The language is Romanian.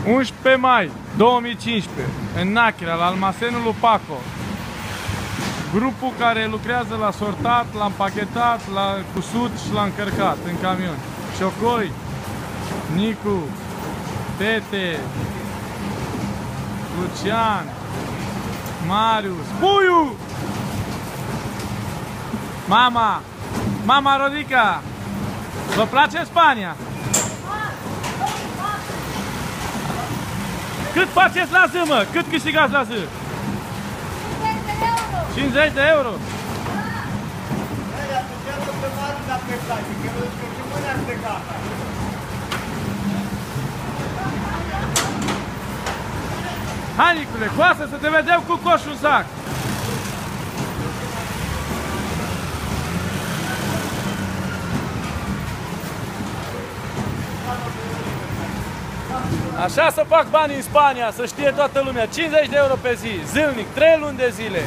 11 mai 2015, în Nachira, la almacenul lui Paco. Grupul care lucrează la sortat, la împachetat, la cusut și la încărcat în camion. Ciocoi, Nicu, Tete, Lucian, Marius, Puiu! Mama Rodica, vă place Spania? Cât faceți la zi, mă? Cât câștigați la zi? 50 de euro. Hai, Nicule, coasă să te vedem cu coșul în sac. Așa să fac bani în Spania, să știe toată lumea. 50 de euro pe zi, zilnic, 3 luni de zile.